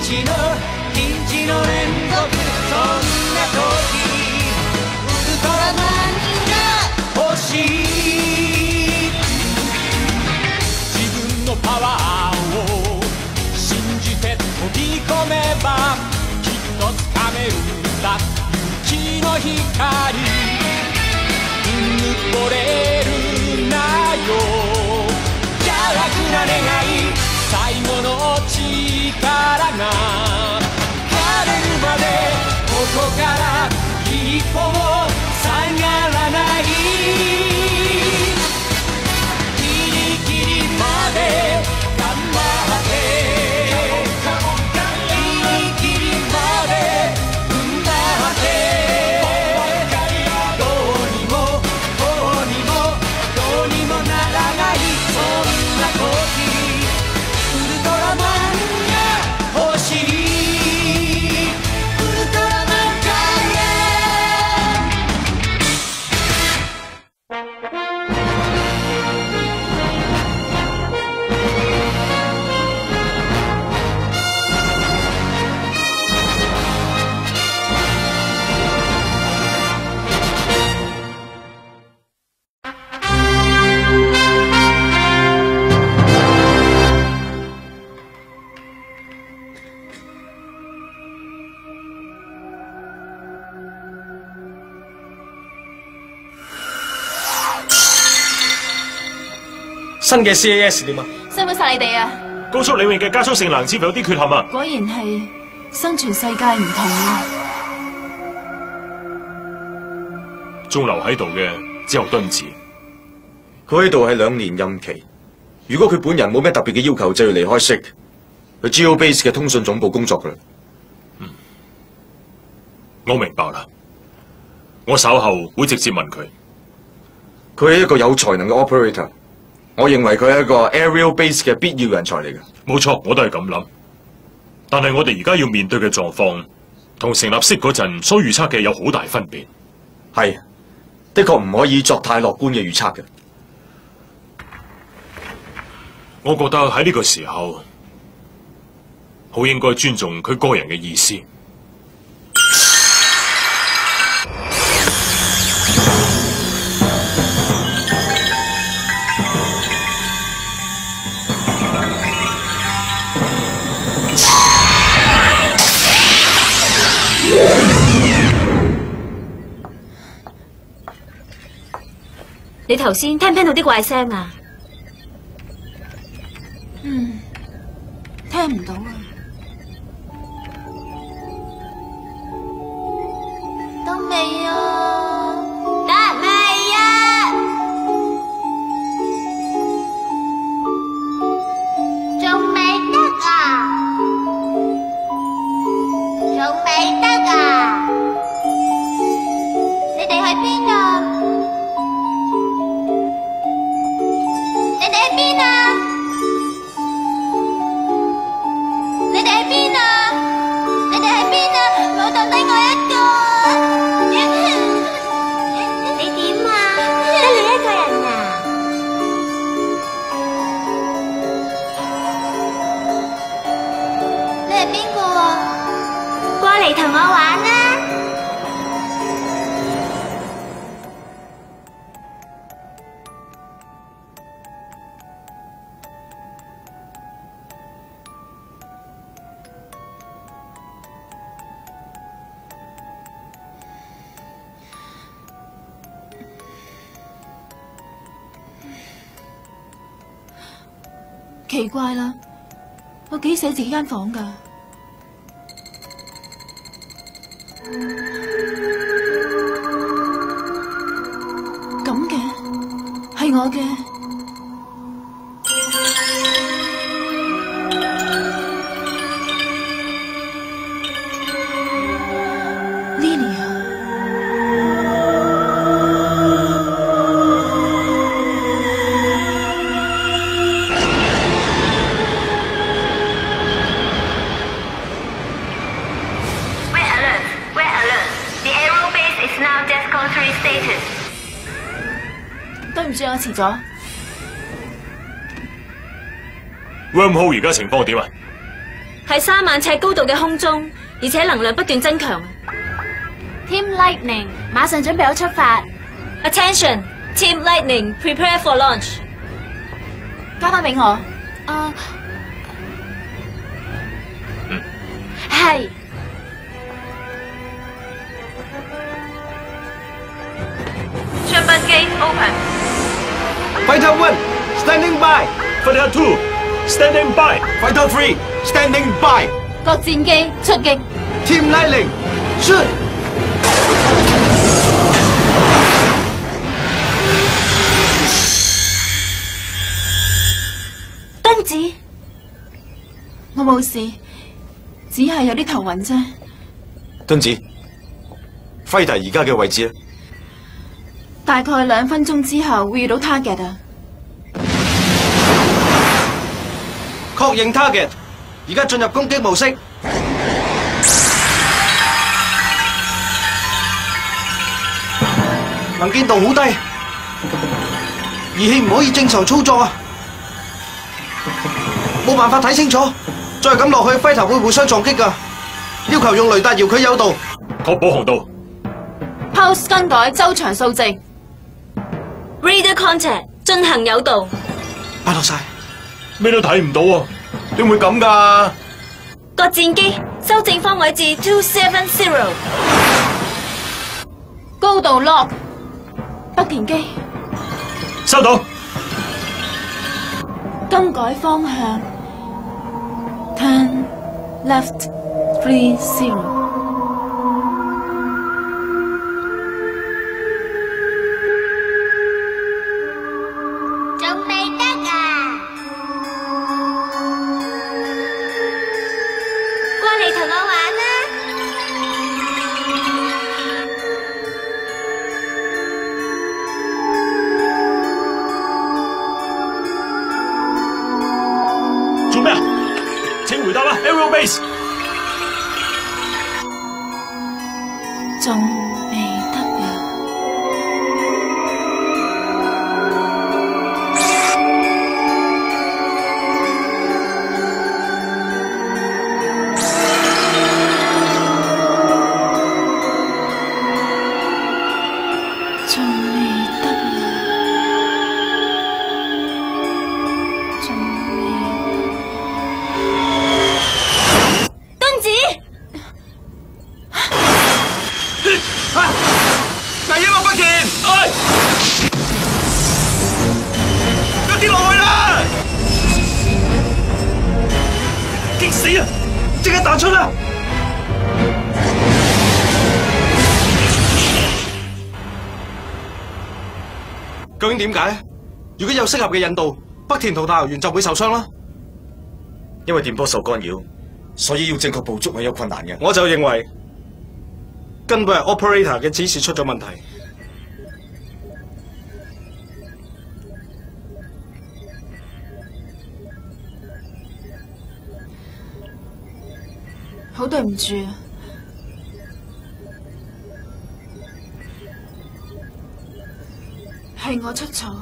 連続そんな時ウルトラマンが欲しい自分のパワーを信じて飛び込めばきっとつかめるんだ勇気の光うぬぼれるなよ邪悪な願い最後の力が枯れるまでここから一歩も下がらないギリギリまで頑張ってギリギリまで踏ん張ってどうにもこうにもどうにもならないそんな時ウルトラマンが欲しい新嘅 CAS 點啊？辛苦晒你哋啊！高速領域嘅加速性能似乎有啲缺陷啊！果然係生存世界唔同啊！仲留喺度嘅只有敦子。佢喺度係2年任期，如果佢本人冇咩特別嘅要求，就要離開 SIG 去 GeoBase 嘅通訊總部工作㗎啦。我明白啦，我稍後會直接問佢。佢係一個有才能嘅 operator。我認為佢係一個 aerial base 嘅必要人才嚟嘅。冇錯，我都係咁諗。但係我哋而家要面對嘅狀況，同成立 SIG 嗰陣所預測嘅有好大分別。係，的確唔可以作太樂觀嘅預測嘅。我覺得喺呢個時候，好應該尊重佢個人嘅意思。你頭先聽唔聽到啲怪聲啊？聽唔到啊！到未啊？得未啊？仲未得啊？仲未得啊？你哋喺邊啊？你哋喺邊啊？你哋喺邊啊？你哋喺邊啊？冇抌低我一個。你點啊？得你一個人啊？你係邊個啊？過嚟同我玩啦！奇怪啦，我幾寫自己間房㗎？咁嘅係我嘅。對唔住，我遲咗。Wormhole 而家情況點啊？喺3萬尺高度嘅空中，而且能量不斷增強。Team Lightning， 馬上準備好出發。Attention， Team Lightning prepare for launch。交翻俾我。係。出發機 open。Fighter 1 standing by。Fighter 2 standing by。Fighter 3 standing by。各戰機出擊。Team Lightning shoot。燈子，我冇事，只係有啲頭暈啫。敦子，輝達而家嘅位置咧？大概2分鐘之後會遇到 target 啊！確認 target， 而家進入攻擊模式。能見度好低，儀器唔可以正常操作啊！冇辦法睇清楚，再咁落去，輝頭會互相撞擊㗎。要求用雷達遙距誘導，確保航道。Pulse 更改周長數值。Radar contact 進行誘導。拜託晒，咩都睇唔到啊！點會咁㗎？各戰機修正方位至270。高度 lock。北田機收到。更改方向。Turn left 30。仲未得啊！過嚟同我玩啦！做咩啊？請回答啦 ，Aerial Base。仲未得啊！仲未得啊！仲未。敦子，危險啊，北田！哎，要跌落去啦！激死啊！即刻彈出啦！究竟點解？如果有適合嘅引導，北田同大游原就會受傷啦。因為電波受干擾，所以要正確捕捉係有困難嘅。我就認為根本係 operator 嘅指示出咗問題。好對唔住啊！係我出錯，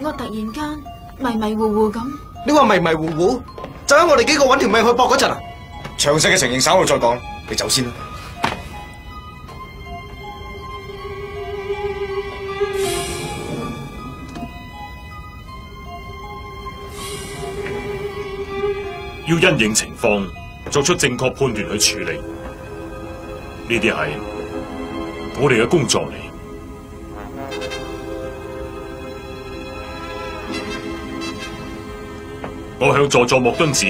我突然間迷迷糊糊咁。你話迷迷糊糊，就喺我哋幾個揾條命去搏嗰陣啊！詳細嘅情形稍後再講，你走先啦。要因應情況作出正確判斷去處理，呢啲係我哋嘅工作嚟。我向佐佐木敦子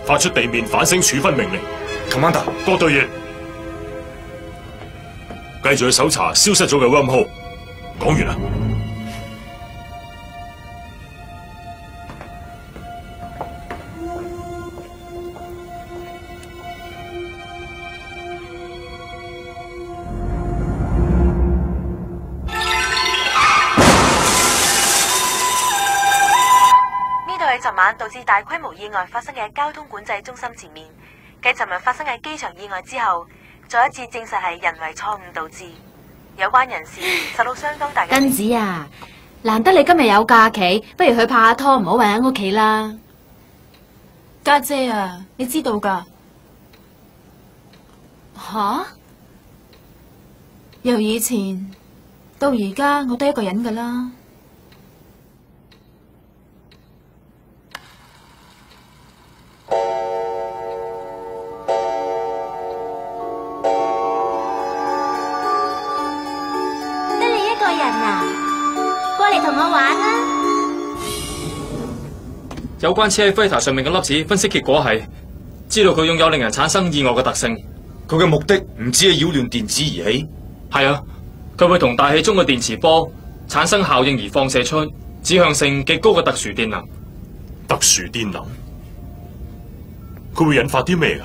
發出地面反省處分命令。Commander，各隊員繼續去搜查消失咗嘅 wormhole。講完啦。昨晚導致大規模意外發生嘅交通管制中心前面，繼尋日發生嘅機場意外之後，再一次證實係人為錯誤導致，有關人士受到相當大嘅。根子啊，難得你今日有假期，不如去拍下拖，唔好韞喺屋企啦。家姐啊，你知道噶？吓？由以前到而家，我都一個人噶啦。得你一個人啊？過嚟同我玩啦！有關車喺 Theta 上面嘅粒子分析結果係，知道佢擁有令人產生意外嘅特性。佢嘅目的唔止係擾亂電子儀器，係啊，佢會同大氣中嘅電磁波產生效應而放射出指向性極高嘅特殊電能。特殊電能，佢會引發啲咩㗎？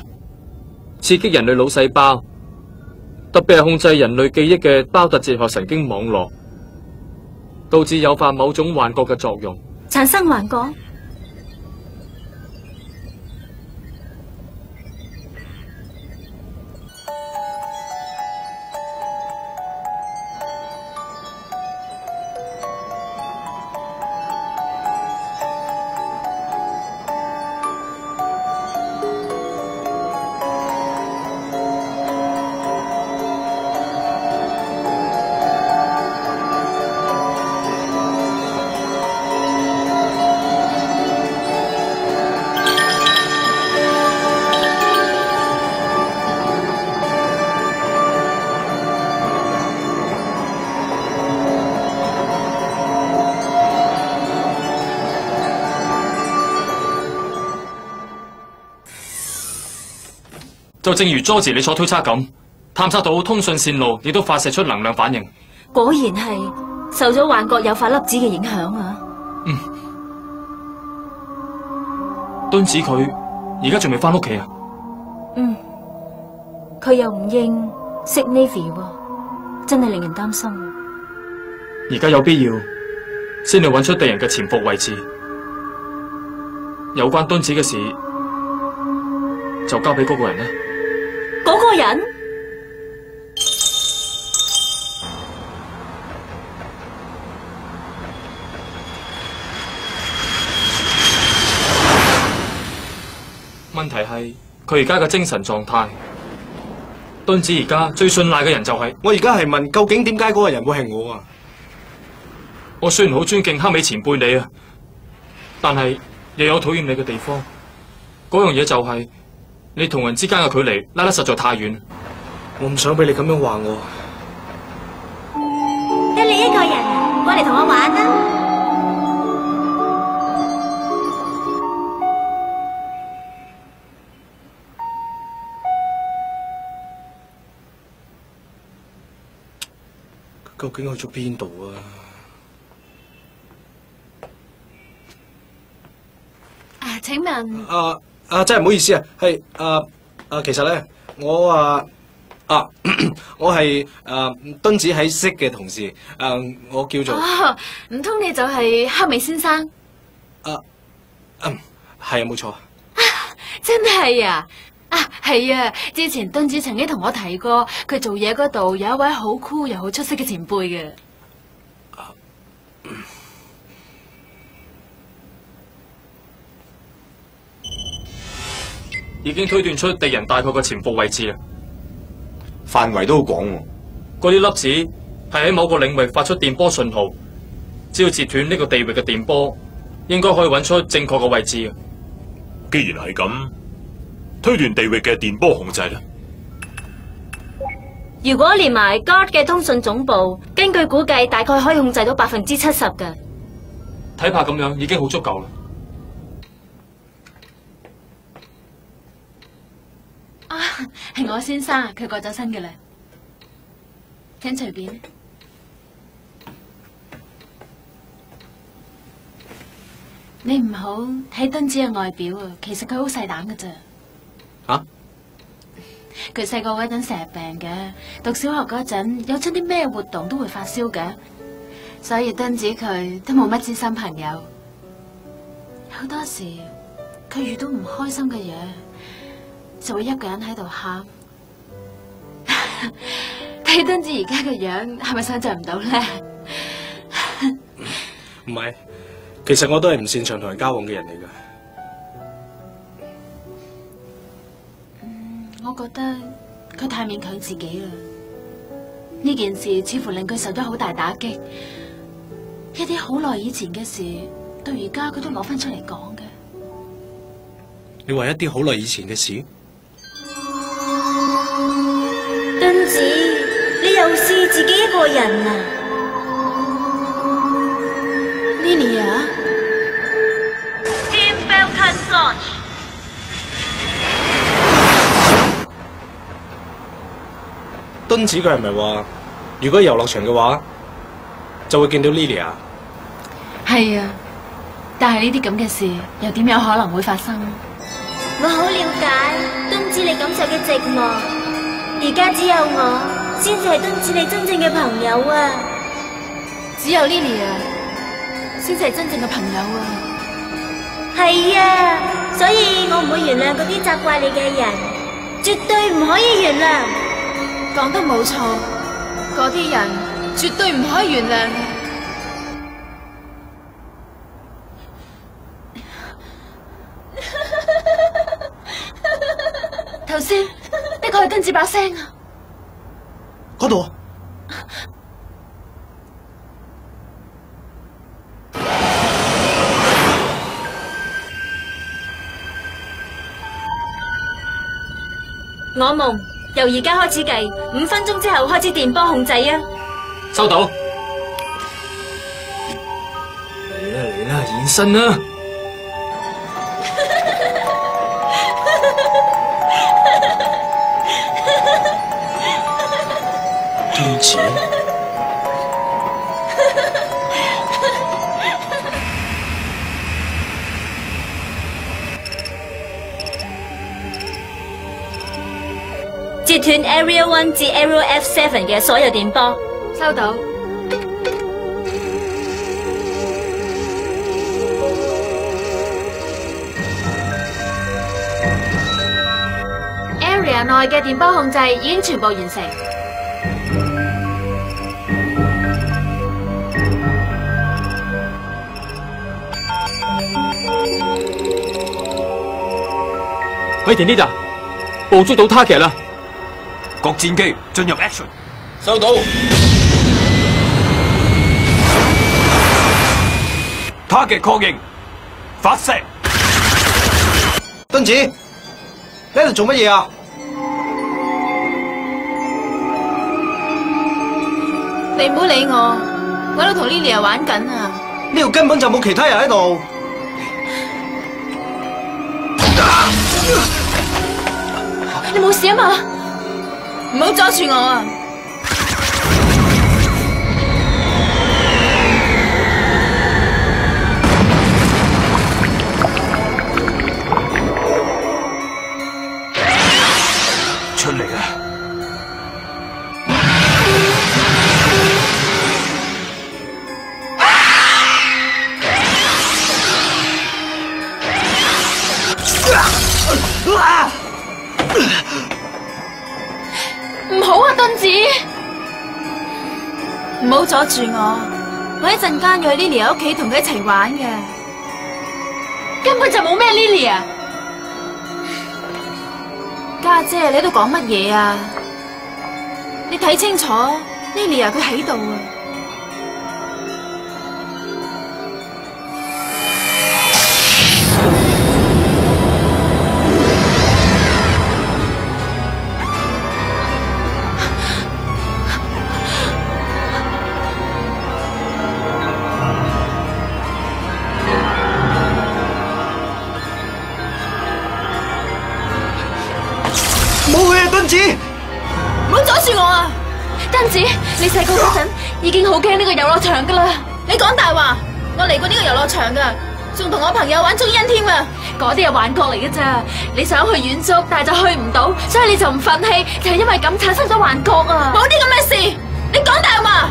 刺激人類腦細胞，特別係控制人類記憶嘅包特哲學神經網絡，導致誘發某種幻覺嘅作用。產生幻覺。就正如 George 你所推測咁，探測到通訊線路亦都發射出能量反應。果然係受咗幻覺誘發粒子嘅影響啊！敦子佢而家仲未翻屋企啊？佢又唔應識 Navy 喎，真係令人擔心。而家有必要先去揾出敵人嘅潛伏位置。有關敦子嘅事就交俾嗰個人啦。嗰個人？問題係佢而家嘅精神狀態。敦子而家最信賴嘅人就係我而家係問，究竟點解嗰個人會係我啊？我雖然好尊敬黑尾前輩你啊，但係又有討厭你嘅地方。嗰樣嘢就係你同人之間嘅距離拉得實在太遠。我唔想俾你咁樣話我。得你一個人啊？過嚟同我玩啦！究竟去咗邊度啊？請問真係唔好意思啊，係其實咧，我我係敦子喺識嘅同事，我叫做唔通你就係黑尾先生？係啊，冇錯。真係啊！係啊！之前敦子曾經同我提過，佢做嘢嗰度有一位好酷又好出色嘅前輩嘅。已經推斷出敵人大概嘅潛伏位置啦，範圍都好廣喎。嗰啲粒子係喺某個領域發出電波信號，只要截斷呢個地域嘅電波，應該可以揾出正確嘅位置嘅。既然係咁，推斷地域嘅電波控制啦。如果連埋 Guard 嘅通訊總部，根據估計大概可以控制到70%嘅。睇怕咁樣已經好足夠啦。係我先生，佢過咗身嘅啦，請隨便。你唔好睇敦子嘅外表啊，其實佢好細膽㗎咋。佢細個嗰陣成日病嘅，讀小學嗰陣有出啲咩活動都會發燒嘅，所以敦子佢都冇乜知心朋友。好多時佢遇到唔開心嘅嘢，就會一個人喺度喊。睇敦子而家嘅樣，係咪想象唔到咧？唔係，其實我都係唔擅長同人交往嘅人嚟噶。我覺得佢太勉強自己啦。呢件事似乎令佢受咗好大打擊，一啲好耐以前嘅事，到而家佢都攞翻出嚟講嘅。你話一啲好耐以前嘅事？敦子，你又是自己一個人啊 Lilia？Team Falcon Launch。敦子佢係咪話，如果遊樂場嘅話，就會見到 Lilia？ 係啊，但係呢啲咁嘅事又點有可能會發生？我好了解敦子你感受嘅寂寞，而家只有我先至係敦子你真正嘅朋友啊！只有 Lilia先至係真正嘅朋友啊！係啊，所以我唔會原諒嗰啲責怪你嘅人，絕對唔可以原諒。講得冇錯，嗰啲人絕對唔可以原諒。頭先的確係敦子把聲啊！嗰度。我夢由而家開始計，5分鐘之後開始電波控制啊！收到。嚟啦嚟啦，現身啦！敦子。截斷 Area 1至 Area F7 嘅所有電波。收到。Area 內嘅電波控制已經全部完成。喂，田呢達，捕捉到 target 啦！各戰機進入 action。收到。target 確認，發射。敦子，你喺度做乜嘢啊？你唔好理我，我喺度同 Lilia 玩緊啊！呢度根本就冇其他人喺度。你冇事啊嘛？唔好阻住我啊！出嚟啊！唔好啊，敦子，唔好阻住我。我一陣間要去 Lilia 屋企同佢一齊玩嘅，根本就冇咩 Lilia。家姐，你喺度講乜嘢啊？你睇清楚 ，Lilia 佢喺度啊！冇嘢，敦子，唔好阻住我啊！敦子，你細個嗰陣已經好驚呢個遊樂場噶啦！你講大話，我嚟過呢個遊樂場噶，仲同我朋友玩捉因添啊！嗰啲係幻覺嚟嘅咋，你想去遠足，但係就去唔到，所以你就唔忿氣，就係因為咁產生咗幻覺啊！冇啲咁嘅事，你講大話！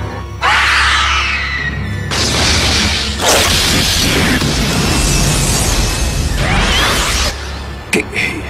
激氣。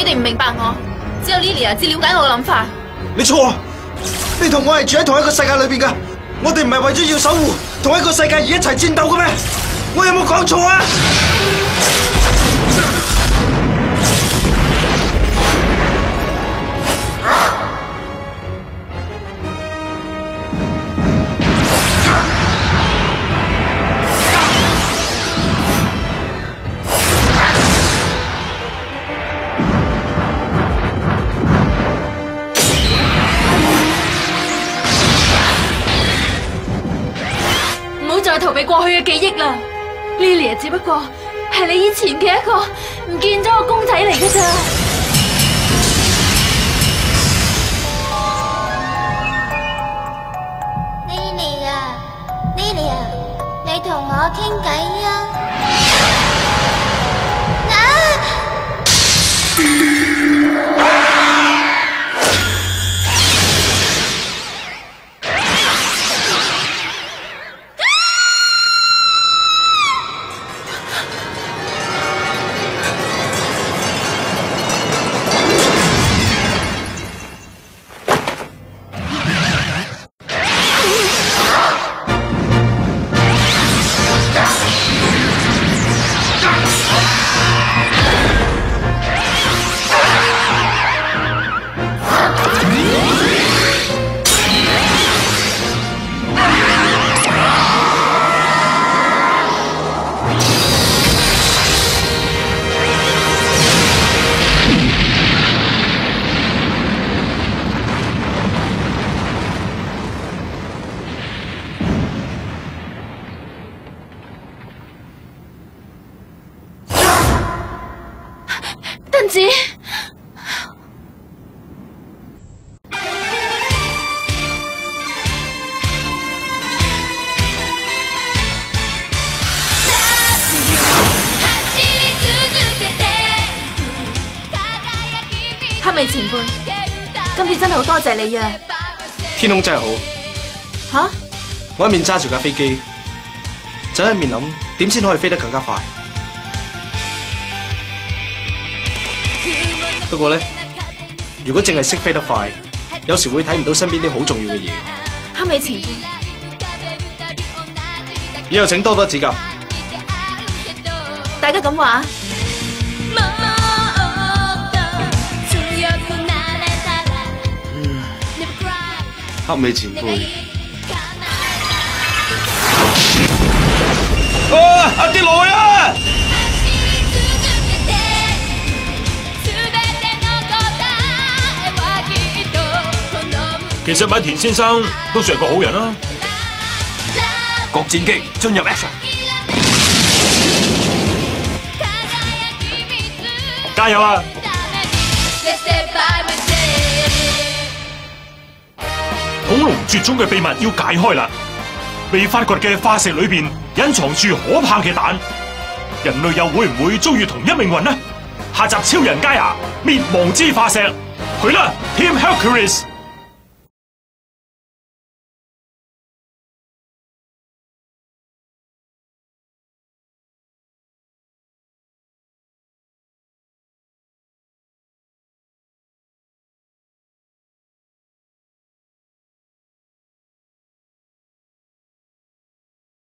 你哋唔明白我，只有 Lilia 至了解我嘅諗法。你錯啊！你同我係住喺同一個世界裏邊噶，我哋唔係為咗要守護同一個世界而一齊戰鬥嘅咩？我有冇講錯啊？再逃避過去嘅記憶啦 ，Lilia 只不過係你以前嘅一個唔見咗個公仔嚟㗎咋。Lilia，你同我傾偈啊！燈子，黑尾前輩，今次真係好多謝你啊！天空真係好。吓？我一面揸住架飛機，就一面諗點先可以飛得更加快。不過咧，如果淨係識飛得快，有時會睇唔到身邊啲好重要嘅嘢。黑尾前輩，以後請多多指教。大家咁話。黑尾前輩。啊！跌落去啊！其實米田先生都算係個好人啦。各戰機進入 action， 加油啊！恐龍絕種嘅秘密要解開啦！未發掘嘅化石裏邊隱藏住可怕嘅蛋，人類又會唔會遭遇同一命運呢？下集超人加牙滅亡之化石，去啦 Team Hercules！